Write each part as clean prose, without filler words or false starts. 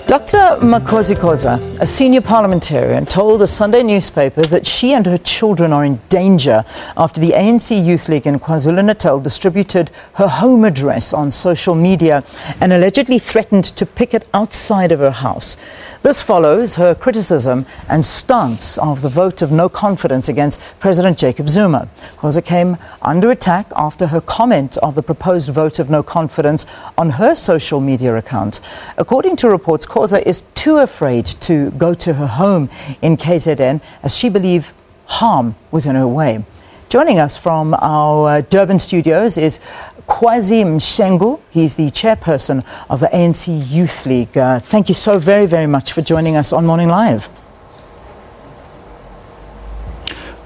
Dr. Makhosi Khoza, a senior parliamentarian, told a Sunday newspaper that she and her children are in danger after the ANC Youth League in KwaZulu-Natal distributed her home address on social media and allegedly threatened to picket outside of her house. This follows her criticism and stance of the vote of no confidence against President Jacob Zuma. Khoza came under attack after her comment of the proposed vote of no confidence on her social media account. According to reports, Khoza is too afraid to go to her home in KZN as she believes harm was in her way. Joining us from our Durban studios is Kwazi Mshengu. He's the chairperson of the ANC Youth League. Thank you so very, very much for joining us on Morning Live.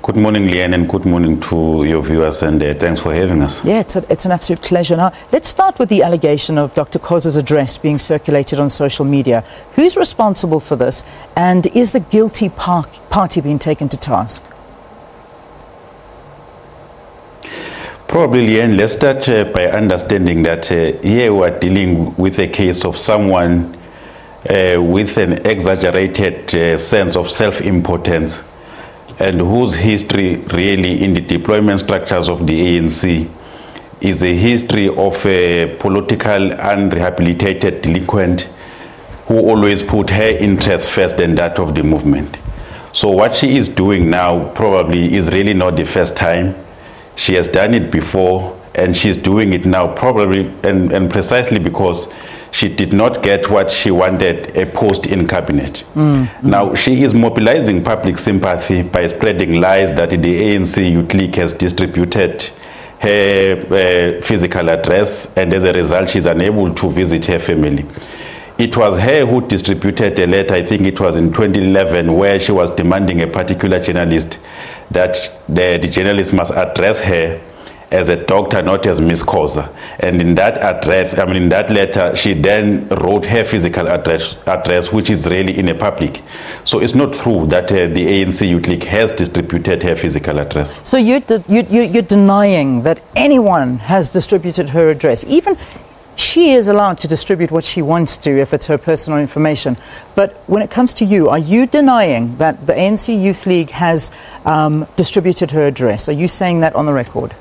Good morning, Leanne, and good morning to your viewers, and thanks for having us. Yeah, it's an absolute pleasure. Now, let's start with the allegation of Dr. Khoza's address being circulated on social media. Who's responsible for this, and is the guilty party being taken to task? Probably, Leanne, let's start by understanding that here we are dealing with a case of someone with an exaggerated sense of self-importance, and whose history really in the deployment structures of the ANC is a history of a political unrehabilitated delinquent who always put her interests first than that of the movement. So what she is doing now probably is really not the first time. She has done it before, and she's doing it now probably and precisely because she did not get what she wanted, a post in cabinet. Now she is mobilizing public sympathy by spreading lies that the ANC Youth League has distributed her physical address, and as a result she's unable to visit her family. It was her who distributed a letter, I think it was in 2011, where she was demanding a particular journalist that the journalist must address her as a doctor, not as Miss Khoza. And in that address, in that letter, she then wrote her physical address, which is really in a public. So it's not true that the ANC Youth League has distributed her physical address. So you're denying that anyone has distributed her address. Even she is allowed to distribute what she wants to if it's her personal information. But when it comes to you, are you denying that the ANC Youth League has distributed her address? Are you saying that on the record?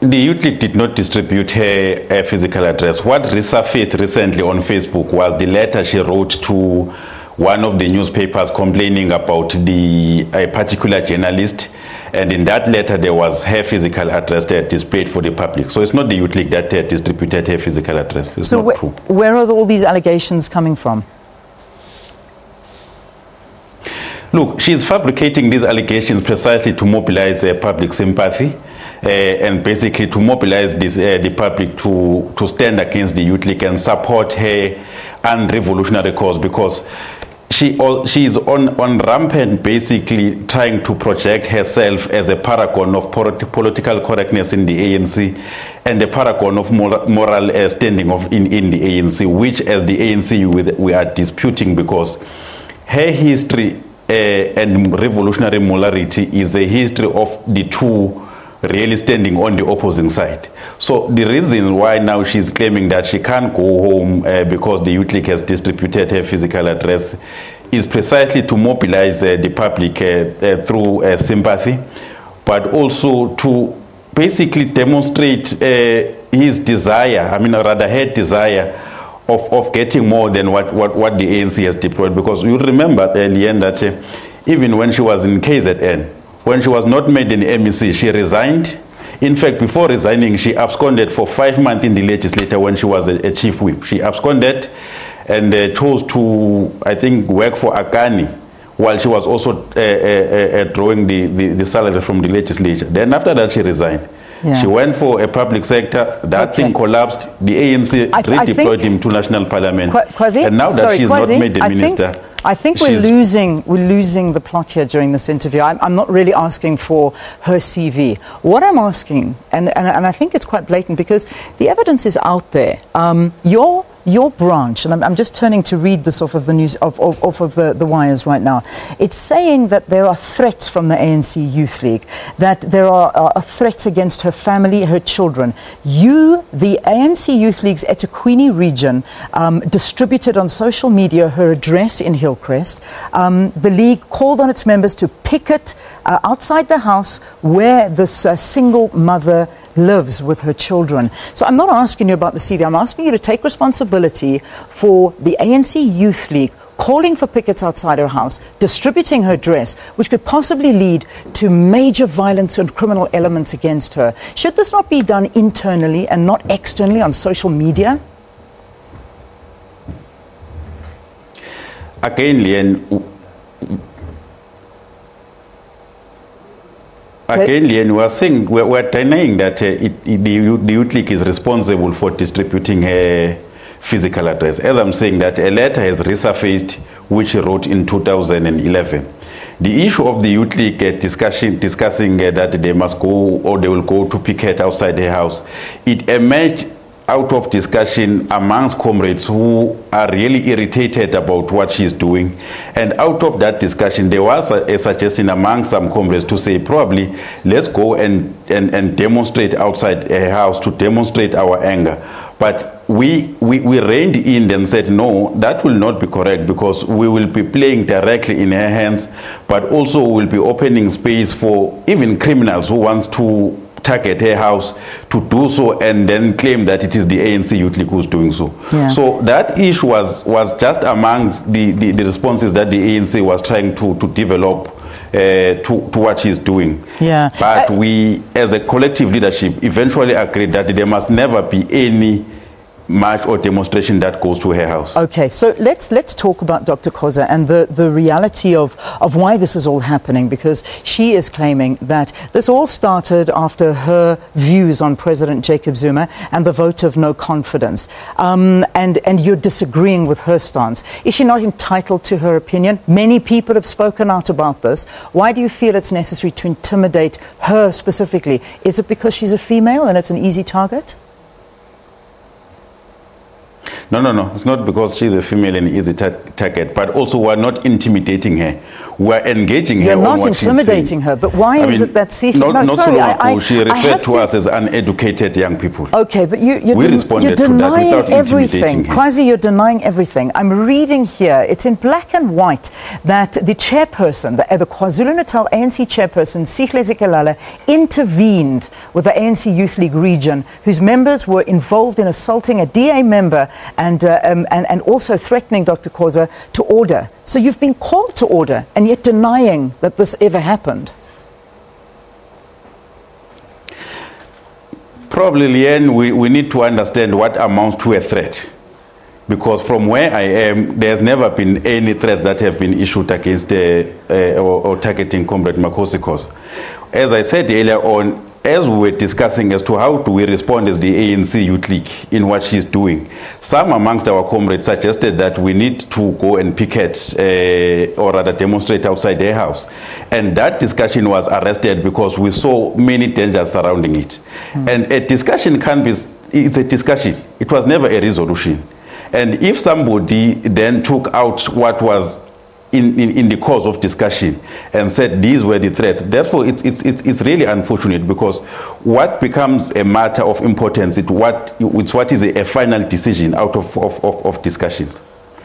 The Youth League did not distribute her physical address. What resurfaced recently on Facebook was the letter she wrote to one of the newspapers complaining about a particular journalist. And in that letter, there was her physical address that displayed for the public. So it's not the Youth League that distributed her physical address. It's not true. Where are all these allegations coming from? Look, she's fabricating these allegations precisely to mobilize public sympathy and basically to mobilize the public to stand against the Youth League and support her unrevolutionary cause, because she is on rampant, basically trying to project herself as a paragon of political correctness in the ANC and a paragon of moral standing in the ANC, which as the ANC we are disputing, because her history and revolutionary morality is a history of the two really standing on the opposing side. So the reason why now she's claiming that she can't go home because the Youth League has distributed her physical address is precisely to mobilize the public through sympathy, but also to basically demonstrate his desire, rather her desire of getting more than what the ANC has deployed. Because you remember, Leanne, that even when she was in KZN, when she was not made an MEC, she resigned. In fact, before resigning, she absconded for 5 months in the legislature when she was a chief whip. She absconded and chose to, I think, work for Akani while she was also drawing the salary from the legislature. Then after that, she resigned. Yeah. She went for a public sector. That thing collapsed. The ANC redeployed him to national parliament. Kwazi? And now that she's not made the minister, I think we're losing the plot here during this interview. I'm not really asking for her CV. What I'm asking, and I think it's quite blatant because the evidence is out there. Your your branch, and I'm just turning to read this off of the news, off of the wires right now. It's saying that there are threats from the ANC Youth League, that there are threats against her family, her children. You, the ANC Youth League's eThekwini region, distributed on social media her address in Hillcrest. The league called on its members to picket outside the house where this single mother lives with her children. So I'm not asking you about the CV. I'm asking you to take responsibility for the ANC Youth League calling for pickets outside her house, distributing her address, which could possibly lead to major violence and criminal elements against her. Should this not be done internally and not externally on social media? Again, Lien, we are saying, we're denying that the Youth League is responsible for distributing her physical address. As I'm saying, that a letter has resurfaced, which she wrote in 2011. The issue of the Youth League discussing that they must go or they will go to picket outside her house, it emerged out of discussion amongst comrades who are really irritated about what she's doing. And out of that discussion, there was a suggestion among some comrades to say, probably, let's go and demonstrate outside her house to demonstrate our anger. But we reined in and said, no, that will not be correct, because we will be playing directly in her hands, but also will be opening space for even criminals who want to target her house to do so and then claim that it is the ANC Youth League who's doing so. Yeah. So that issue was just amongst the responses that the ANC was trying to develop to what she's doing. Yeah. But we, as a collective leadership, eventually agreed that there must never be any march or demonstration that goes to her house. Okay, so let's talk about Dr. Khoza and the reality of why this is all happening, because she is claiming that this all started after her views on President Jacob Zuma and the vote of no confidence. And you're disagreeing with her stance. Is she not entitled to her opinion? Many people have spoken out about this. Why do you feel it's necessary to intimidate her specifically? Is it because she's a female and it's an easy target? No. It's not because she's a female and easy target, but also we're not intimidating her. We're engaging her. You're not intimidating her, but why is it that she referred to us as uneducated young people. Okay, but you're denying to that without everything. Kwazi, you're denying everything. I'm reading here, it's in black and white, that the chairperson, the KwaZulu-Natal ANC chairperson, Sihle Zikalala, intervened with the ANC Youth League region, whose members were involved in assaulting a DA member and also threatening Dr. Khoza to order. So you've been called to order and yet denying that this ever happened. Probably, Lien, we need to understand what amounts to a threat. Because from where I am, there's never been any threats that have been issued against or targeting Comrade Makhosi Khoza. As I said earlier on, as we were discussing as to how do we respond as the ANC Youth League in what she's doing, some amongst our comrades suggested that we need to go and picket or rather demonstrate outside their house. And that discussion was arrested because we saw many dangers surrounding it. And a discussion it's a discussion. It was never a resolution. And if somebody then took out what was in the course of discussion and said these were the threats, therefore it's really unfortunate, because what becomes a matter of importance it's what is a final decision out of discussions.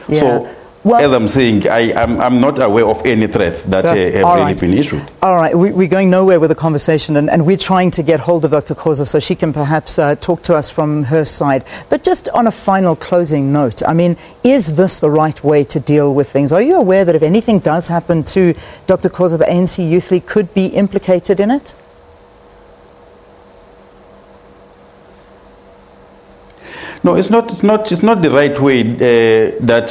Yeah. So well, as I'm saying, I'm not aware of any threats that have really been issued. All right, we're going nowhere with the conversation, and we're trying to get hold of Dr. Khoza so she can perhaps talk to us from her side. But just on a final closing note, I mean, is this the right way to deal with things? Are you aware that if anything does happen to Dr. Khoza, the ANC Youth League could be implicated in it? No, it's not the right way that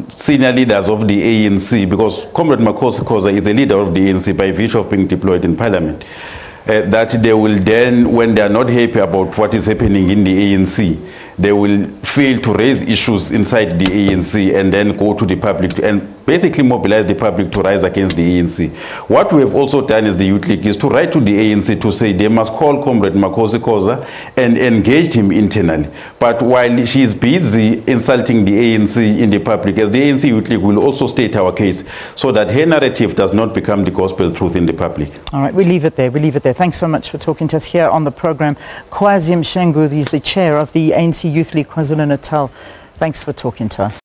senior leaders of the ANC, because Comrade Makhosi Khoza is a leader of the ANC by virtue of being deployed in Parliament, that they will then, when they are not happy about what is happening in the ANC, they will fail to raise issues inside the ANC and then go to the public and basically mobilize the public to rise against the ANC. What we have also done as the Youth League is to write to the ANC to say they must call Comrade Makhosi Khoza and engage him internally. But while she is busy insulting the ANC in the public, as the ANC Youth League will also state our case so that her narrative does not become the gospel truth in the public. All right, we leave it there. We leave it there. Thanks so much for talking to us here on the program. Kwazi Mshengu, he's the chair of the ANC Youth League KwaZulu-Natal. Thanks for talking to us.